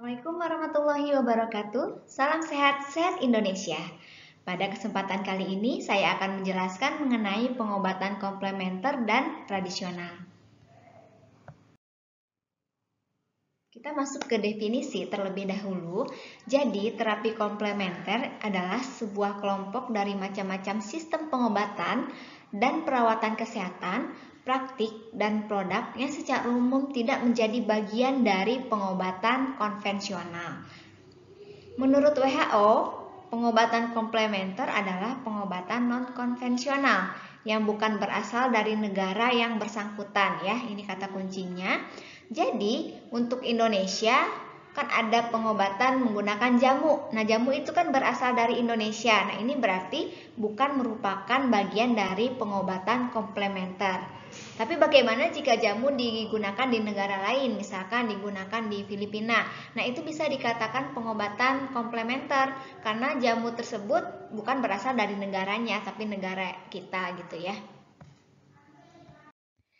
Assalamualaikum warahmatullahi wabarakatuh. Salam sehat, sehat Indonesia. Pada kesempatan kali ini saya akan menjelaskan mengenai pengobatan komplementer dan tradisional. Kita masuk ke definisi terlebih dahulu. Jadi, terapi komplementer adalah sebuah kelompok dari macam-macam sistem pengobatan dan perawatan kesehatan, praktik, dan produk yang secara umum tidak menjadi bagian dari pengobatan konvensional. Menurut WHO, pengobatan komplementer adalah pengobatan non-konvensional yang bukan berasal dari negara yang bersangkutan ya. Ini kata kuncinya. Jadi, untuk Indonesia kan ada pengobatan menggunakan jamu. Nah, jamu itu kan berasal dari Indonesia. Nah, ini berarti bukan merupakan bagian dari pengobatan komplementer. Tapi bagaimana jika jamu digunakan di negara lain, misalkan digunakan di Filipina? Nah, itu bisa dikatakan pengobatan komplementer karena jamu tersebut bukan berasal dari negaranya, tapi negara kita gitu ya.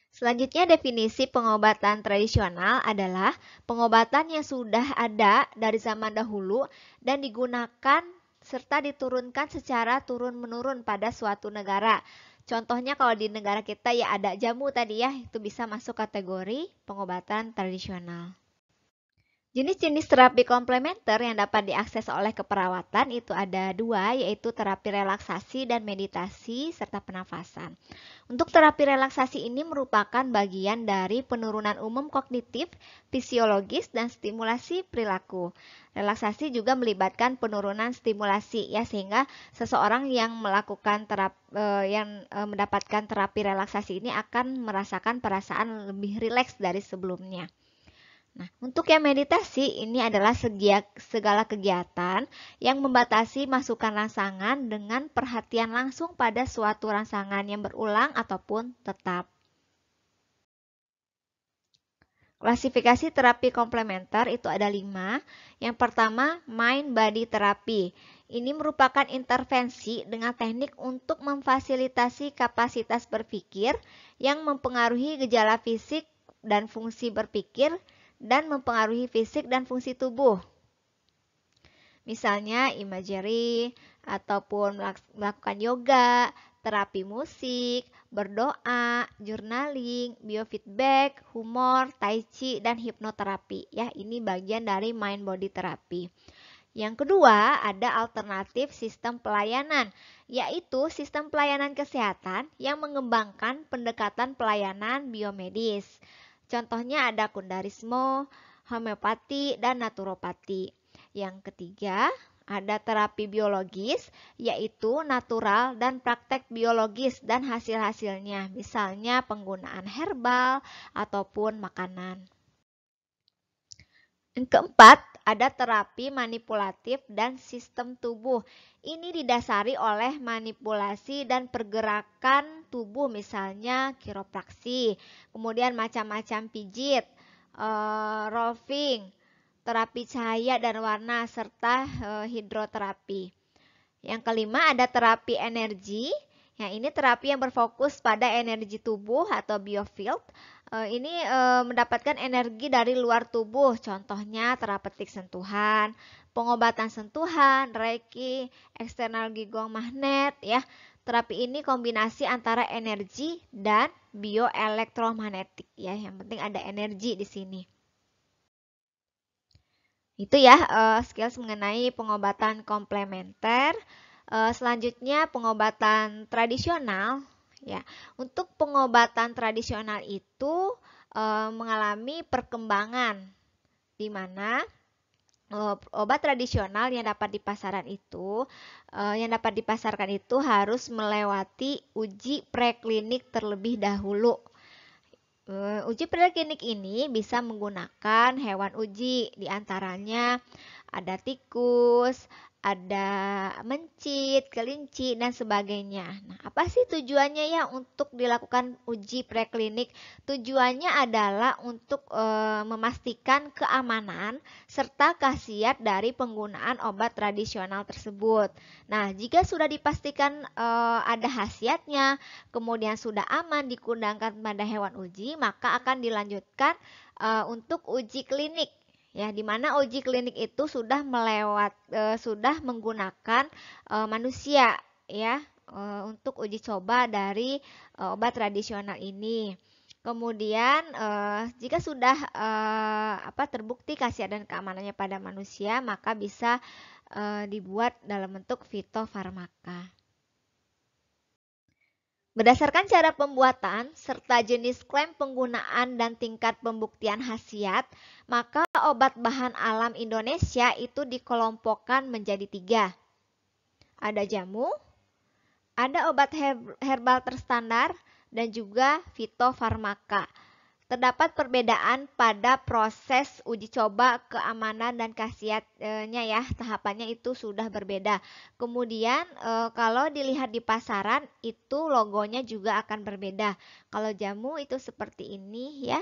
Selanjutnya, definisi pengobatan tradisional adalah pengobatan yang sudah ada dari zaman dahulu dan digunakan serta diturunkan secara turun-menurun pada suatu negara. Contohnya kalau di negara kita ya ada jamu tadi ya, itu bisa masuk kategori pengobatan tradisional. Jenis-jenis terapi komplementer yang dapat diakses oleh keperawatan itu ada dua, yaitu terapi relaksasi dan meditasi serta penafasan. Untuk terapi relaksasi ini merupakan bagian dari penurunan umum kognitif, fisiologis, dan stimulasi perilaku. Relaksasi juga melibatkan penurunan stimulasi ya, sehingga seseorang yang mendapatkan terapi relaksasi ini akan merasakan perasaan lebih rileks dari sebelumnya. Nah, untuk yang meditasi ini adalah segala kegiatan yang membatasi masukan rangsangan dengan perhatian langsung pada suatu rangsangan yang berulang ataupun tetap. Klasifikasi terapi komplementer itu ada 5. Yang pertama, mind body therapy. Ini merupakan intervensi dengan teknik untuk memfasilitasi kapasitas berpikir yang mempengaruhi gejala fisik dan fungsi berpikir dan mempengaruhi fisik dan fungsi tubuh. Misalnya imagery ataupun melakukan yoga, terapi musik, berdoa, journaling, biofeedback, humor, tai chi, dan hipnoterapi. Ya, ini bagian dari mind body therapy. Yang kedua, ada alternatif sistem pelayanan, yaitu sistem pelayanan kesehatan yang mengembangkan pendekatan pelayanan biomedis. Contohnya ada kundarismo, homeopati, dan naturopati. Yang ketiga, ada terapi biologis, yaitu natural dan praktek biologis dan hasil-hasilnya, misalnya penggunaan herbal ataupun makanan. Yang keempat, ada terapi manipulatif dan sistem tubuh. Ini didasari oleh manipulasi dan pergerakan tubuh, misalnya kiropraksi, kemudian macam-macam pijit, rolfing, terapi cahaya dan warna, serta hidroterapi. Yang kelima ada terapi energi. Yang ini terapi yang berfokus pada energi tubuh atau biofield. Ini mendapatkan energi dari luar tubuh, contohnya terapeutik sentuhan, pengobatan sentuhan, reiki, eksternal gigong magnet ya. Terapi ini kombinasi antara energi dan bioelektromagnetik ya. Yang penting ada energi di sini. Itu ya skills mengenai pengobatan komplementer. Selanjutnya pengobatan tradisional ya. Untuk pengobatan tradisional itu mengalami perkembangan di mana obat tradisional yang dapat dipasarkan itu harus melewati uji preklinik terlebih dahulu. Uji preklinik ini bisa menggunakan hewan uji, diantaranya ada tikus, ada mencit, kelinci, dan sebagainya. Nah, apa sih tujuannya ya untuk dilakukan uji preklinik? Tujuannya adalah untuk memastikan keamanan serta khasiat dari penggunaan obat tradisional tersebut. Nah, jika sudah dipastikan ada khasiatnya, kemudian sudah aman dikembangkan pada hewan uji, maka akan dilanjutkan untuk uji klinik. Ya, di mana uji klinik itu sudah sudah menggunakan manusia ya untuk uji coba dari obat tradisional ini. Kemudian jika sudah terbukti khasiat dan keamanannya pada manusia, maka bisa dibuat dalam bentuk fitofarmaka. Berdasarkan cara pembuatan serta jenis klaim penggunaan dan tingkat pembuktian khasiat, maka obat bahan alam Indonesia itu dikelompokkan menjadi 3. Ada jamu, ada obat herbal terstandar, dan juga fitofarmaka. Terdapat perbedaan pada proses uji coba keamanan dan khasiatnya ya, tahapannya itu sudah berbeda. Kemudian kalau dilihat di pasaran itu logonya juga akan berbeda. Kalau jamu itu seperti ini ya,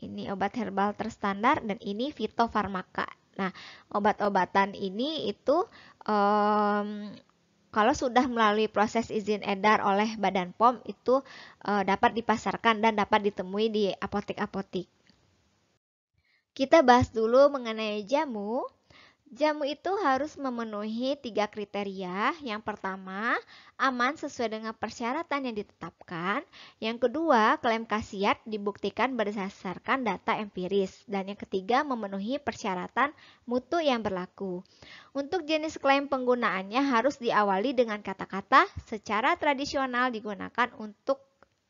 ini obat herbal terstandar dan ini fitofarmaka. Nah, obat-obatan ini itu kalau sudah melalui proses izin edar oleh Badan POM itu dapat dipasarkan dan dapat ditemui di apotek-apotek. Kita bahas dulu mengenai jamu. Jamu itu harus memenuhi 3 kriteria. Yang pertama, aman sesuai dengan persyaratan yang ditetapkan. Yang kedua, klaim khasiat dibuktikan berdasarkan data empiris. Dan yang ketiga, memenuhi persyaratan mutu yang berlaku. Untuk jenis klaim penggunaannya harus diawali dengan kata-kata secara tradisional digunakan untuk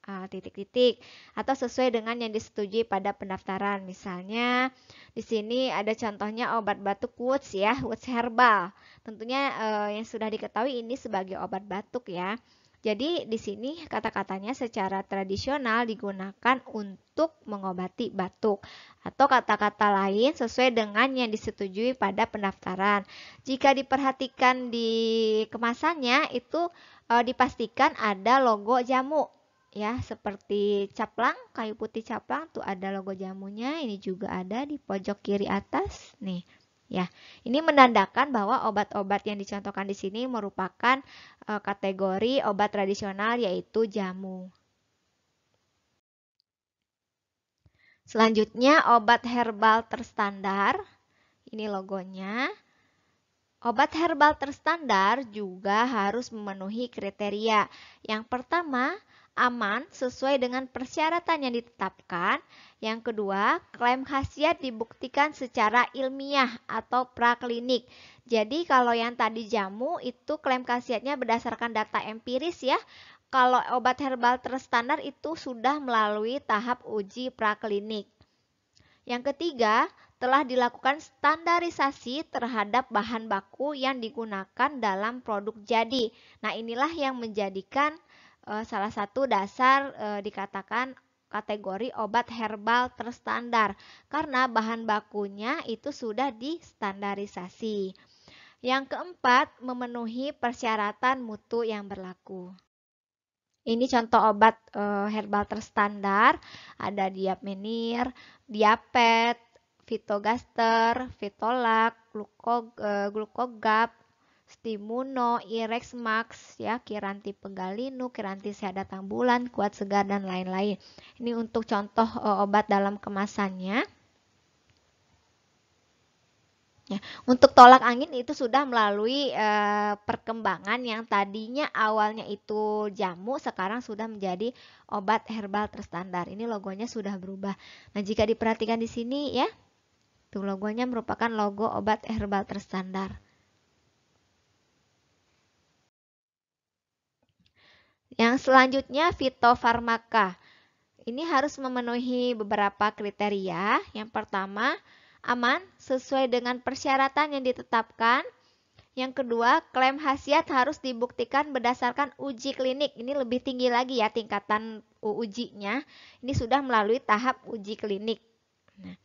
titik-titik atau sesuai dengan yang disetujui pada pendaftaran. Misalnya di sini ada contohnya obat batuk Woods ya, Woods herbal. Tentunya yang sudah diketahui ini sebagai obat batuk ya. Jadi di sini kata-katanya secara tradisional digunakan untuk mengobati batuk atau kata-kata lain sesuai dengan yang disetujui pada pendaftaran. Jika diperhatikan di kemasannya itu dipastikan ada logo jamu. Ya, seperti caplang, kayu putih caplang tuh ada logo jamunya, ini juga ada di pojok kiri atas nih. Ya, ini menandakan bahwa obat-obat yang dicontohkan di sini merupakan kategori obat tradisional yaitu jamu. Selanjutnya obat herbal terstandar. Ini logonya. Obat herbal terstandar juga harus memenuhi kriteria. Yang pertama, aman sesuai dengan persyaratan yang ditetapkan. Yang kedua, klaim khasiat dibuktikan secara ilmiah atau praklinik. Jadi kalau yang tadi jamu itu klaim khasiatnya berdasarkan data empiris ya. Kalau obat herbal terstandar itu sudah melalui tahap uji praklinik. Yang ketiga, telah dilakukan standarisasi terhadap bahan baku yang digunakan dalam produk jadi. Nah, inilah yang menjadikan salah satu dasar dikatakan kategori obat herbal terstandar karena bahan bakunya itu sudah distandarisasi. Yang keempat, memenuhi persyaratan mutu yang berlaku. Ini contoh obat herbal terstandar, ada Diapmenir, Diapet, Vitogaster, Vitolak, Glukogap, Stimuno, Irex Max, ya, Kiranti Pegalinu, Kiranti Sehat Datang Bulan, Kuat Segar, dan lain-lain. Ini untuk contoh obat dalam kemasannya. Ya, untuk tolak angin itu sudah melalui perkembangan yang tadinya awalnya itu jamu, sekarang sudah menjadi obat herbal terstandar. Ini logonya sudah berubah. Nah, jika diperhatikan di sini ya, tuh logonya merupakan logo obat herbal terstandar. Yang selanjutnya fitofarmaka. Ini harus memenuhi beberapa kriteria. Yang pertama, aman sesuai dengan persyaratan yang ditetapkan. Yang kedua, klaim khasiat harus dibuktikan berdasarkan uji klinik. Ini lebih tinggi lagi ya tingkatan ujinya. Ini sudah melalui tahap uji klinik. Nah,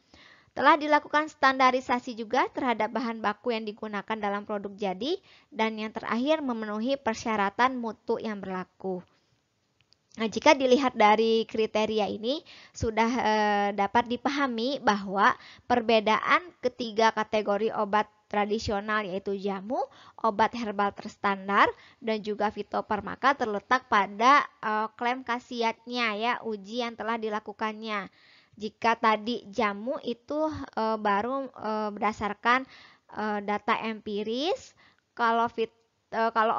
telah dilakukan standarisasi juga terhadap bahan baku yang digunakan dalam produk jadi. Dan yang terakhir, memenuhi persyaratan mutu yang berlaku. Nah, jika dilihat dari kriteria ini sudah dapat dipahami bahwa perbedaan ketiga kategori obat tradisional yaitu jamu, obat herbal terstandar, dan juga fitofarmaka terletak pada klaim khasiatnya ya, uji yang telah dilakukannya. Jika tadi jamu itu baru berdasarkan data empiris, kalau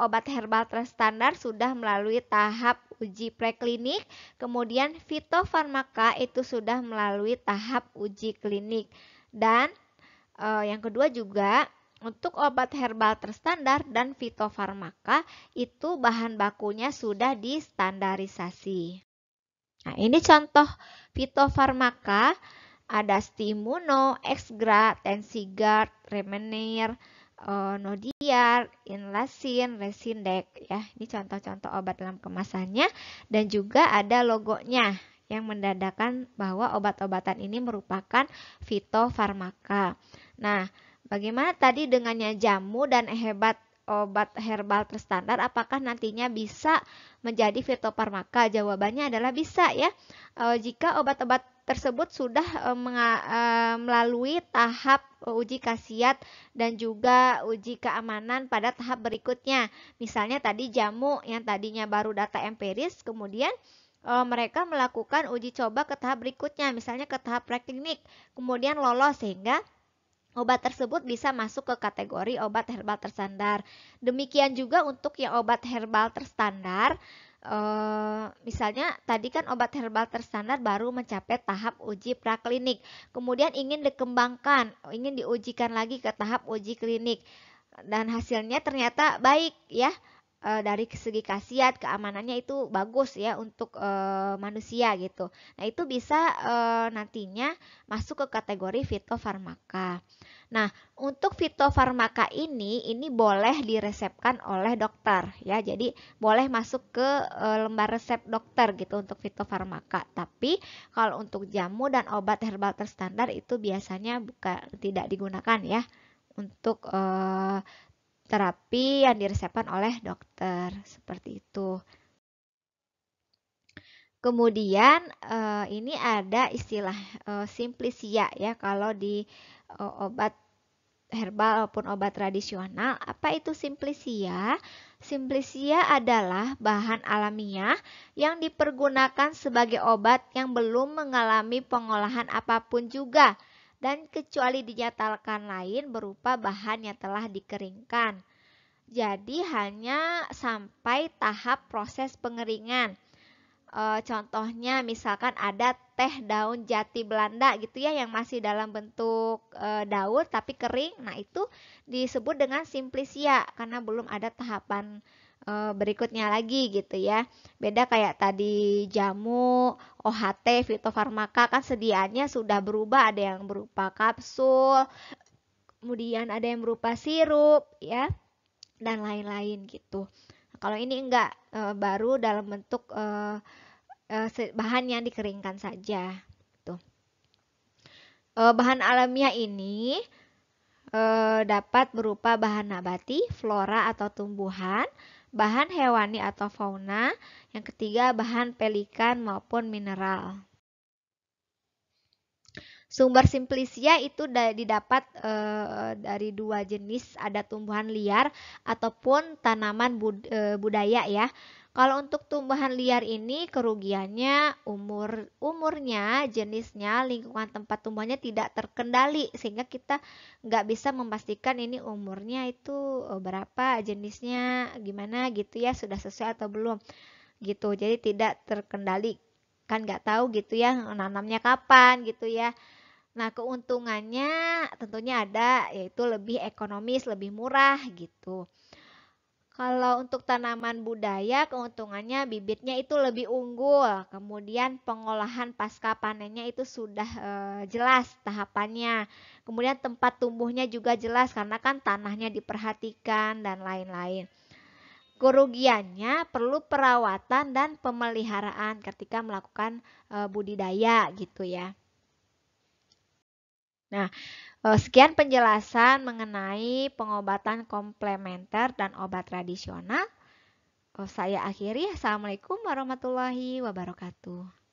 obat herbal terstandar sudah melalui tahap uji preklinik, kemudian fitofarmaka itu sudah melalui tahap uji klinik. Dan yang kedua juga untuk obat herbal terstandar dan fitofarmaka itu bahan bakunya sudah distandarisasi. Nah, ini contoh fitofarmaka, ada Stimuno, Exgra, Tensigard, Remenir, Nodiar, Inlasin, Resindek ya. Ini contoh-contoh obat dalam kemasannya dan juga ada logonya yang menandakan bahwa obat-obatan ini merupakan fitofarmaka. Nah, bagaimana tadi dengannya jamu dan obat herbal terstandar, apakah nantinya bisa menjadi fitofarmaka? Jawabannya adalah bisa ya. Jika obat-obat tersebut sudah melalui tahap uji khasiat dan juga uji keamanan pada tahap berikutnya. Misalnya tadi jamu yang tadinya baru data empiris, kemudian mereka melakukan uji coba ke tahap berikutnya, misalnya ke tahap preklinik, kemudian lolos sehingga obat tersebut bisa masuk ke kategori obat herbal terstandar. Demikian juga untuk yang obat herbal terstandar, misalnya tadi kan obat herbal terstandar baru mencapai tahap uji praklinik, kemudian ingin dikembangkan, ingin diujikan lagi ke tahap uji klinik, dan hasilnya ternyata baik ya. Dari segi khasiat keamanannya itu bagus ya untuk manusia gitu. Nah, itu bisa nantinya masuk ke kategori fitofarmaka. Nah, untuk fitofarmaka ini boleh diresepkan oleh dokter ya. Jadi boleh masuk ke lembar resep dokter gitu untuk fitofarmaka. Tapi kalau untuk jamu dan obat herbal terstandar itu biasanya tidak digunakan ya untuk terapi yang diresepkan oleh dokter seperti itu. Kemudian ini ada istilah simplisia ya kalau di obat herbal maupun obat tradisional. Apa itu simplisia? Simplisia adalah bahan alamiah yang dipergunakan sebagai obat yang belum mengalami pengolahan apapun juga dan kecuali dinyatakan lain berupa bahan yang telah dikeringkan. Jadi hanya sampai tahap proses pengeringan. Contohnya misalkan ada teh daun jati Belanda gitu ya yang masih dalam bentuk daun tapi kering. Nah, itu disebut dengan simplisia karena belum ada tahapan berikutnya lagi gitu ya. Beda kayak tadi jamu, OHT, fitofarmaka kan sediaannya sudah berubah, ada yang berupa kapsul, kemudian ada yang berupa sirup ya dan lain-lain gitu. Kalau ini enggak baru dalam bentuk bahan yang dikeringkan saja. Tuh. Bahan alamiah ini dapat berupa bahan nabati, flora atau tumbuhan, bahan hewani atau fauna, yang ketiga bahan pelikan maupun mineral. Sumber simplisia itu didapat dari dua jenis, ada tumbuhan liar ataupun tanaman budaya ya. Kalau untuk tumbuhan liar ini kerugiannya umurnya, jenisnya, lingkungan tempat tumbuhannya tidak terkendali sehingga kita nggak bisa memastikan ini umurnya itu berapa, jenisnya gimana gitu ya, sudah sesuai atau belum gitu. Jadi tidak terkendali, kan nggak tahu gitu ya nanamnya kapan gitu ya. Nah, keuntungannya tentunya ada, yaitu lebih ekonomis, lebih murah gitu. Kalau untuk tanaman budaya, keuntungannya bibitnya itu lebih unggul, kemudian pengolahan pasca panennya itu sudah jelas tahapannya. Kemudian tempat tumbuhnya juga jelas karena kan tanahnya diperhatikan dan lain-lain. Kerugiannya perlu perawatan dan pemeliharaan ketika melakukan budidaya gitu ya. Nah, sekian penjelasan mengenai pengobatan komplementer dan obat tradisional. Saya akhiri. Assalamualaikum warahmatullahi wabarakatuh.